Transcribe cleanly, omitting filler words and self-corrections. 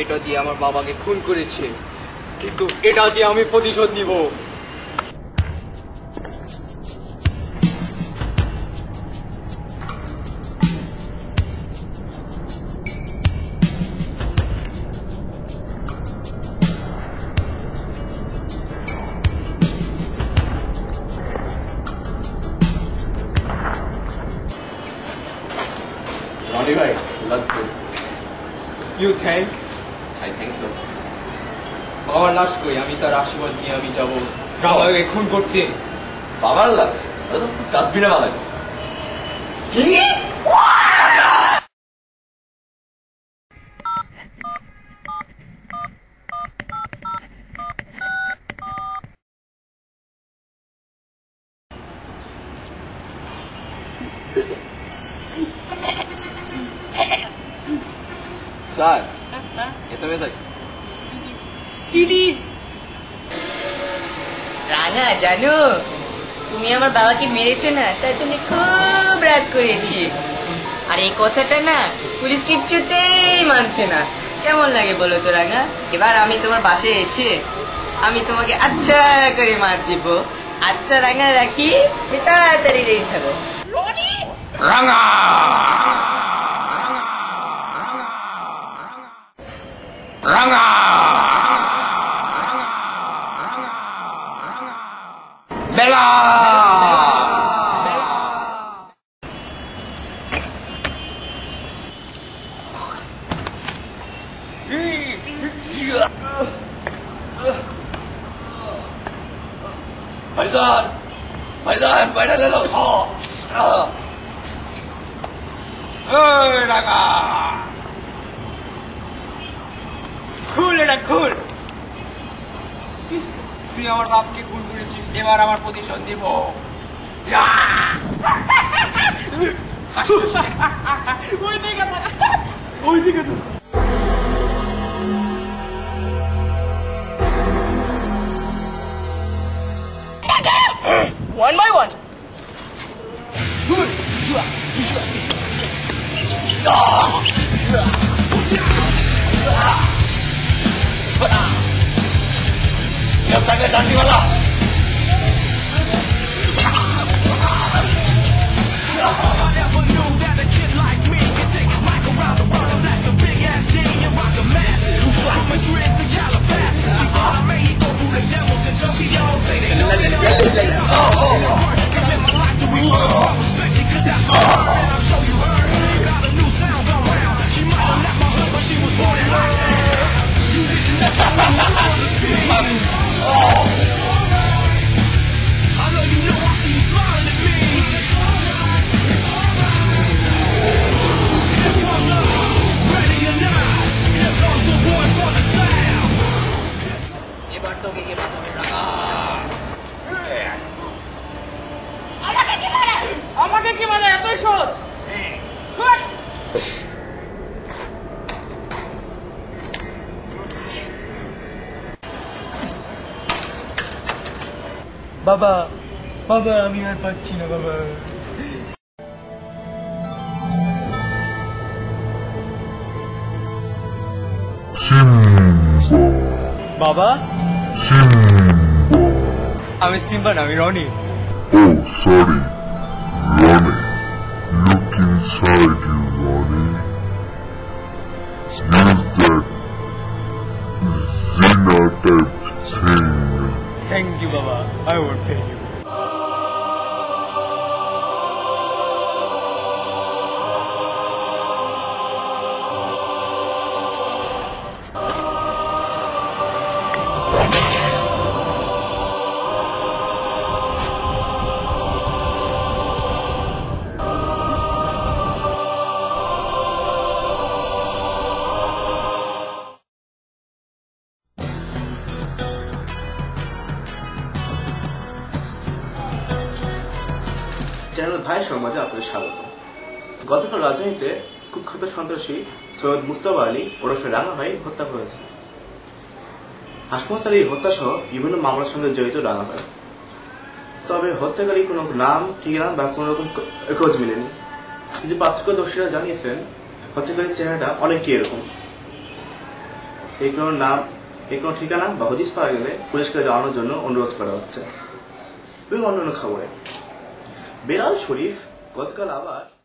এটা দিয়ে আমার বাবাকে খুন করেছে, কিন্তু এটা দিয়ে আমি প্রতিশোধ নিব। ভাই লাগবে। You think? I think so. বাবার লাশ কই? আমি তার আশীর্বাদ নিয়ে আমি যাবো বাবাকে খুন করতে। বাবার লাগছে, ওটা তো ডাস্টবিনে বানাইছে। কি? স্যার SMS আছে। সিডি রাঙা, জানো তুমি আমার বাবাকে মেরেছো না, তার জন্য খুব রাগ করেছি। আর এই কথাটা না পুলিশ কিচ্ছুতেই মানছে না। কেমন লাগে বলো তো রাঙা? এবার আমি তোমার বাসায় এসে আমি তোমাকে আচ্ছা করে মার দিব। আচ্ছা রাঙা, রাখি, তাড়াতাড়ি রেডি থাকো। রাঙা রাঙা বেলা ভাইজান, ভাইজান বাইরে লেলো। রাঙা খুল, এটা খুল। তুই আমার বাপকে খুন করেছিস, এবার আমার প্রতিশোধ নিব। ওই দিকে one by one. जब तक डांडी वाला আমাকে কি মানে এতই সহজ? বাবা, বাবা আমি আর পাচ্ছি না বাবা। বাবা, আমি সিম্বা না, আমি Roni. Oh, sorry, Ronnie. Look inside you, Ronnie. Use that Xena type thing. Thank you, Baba. I will pay you. Channel ভাই সমাজে আপনাদের স্বাগত। গতকাল রাজধানীতে কুখ্যাত সন্ত্রাসী সৈয়দ মুস্তাফা আলী ওরফে রাঙা ভাই হত্যা হয়েছে। হাসপাতালে এই হত্যা সহ বিভিন্ন মামলার সঙ্গে জড়িত রাঙা ভাই। তবে হত্যাকারী কোনো নাম, ঠিকানা বা কোন রকম খোঁজ মেলেনি। কিন্তু প্রত্যক্ষদর্শীরা জানিয়েছেন হত্যাকারীর চেহারাটা অনেকটি এরকম। এই কোনো ঠিকানা বা হদিস পাওয়া গেলে পুলিশকে জানানোর জন্য অনুরোধ করা হচ্ছে। এবং অন্যান্য খবরে বেলাল শরীফ গতকাল আবার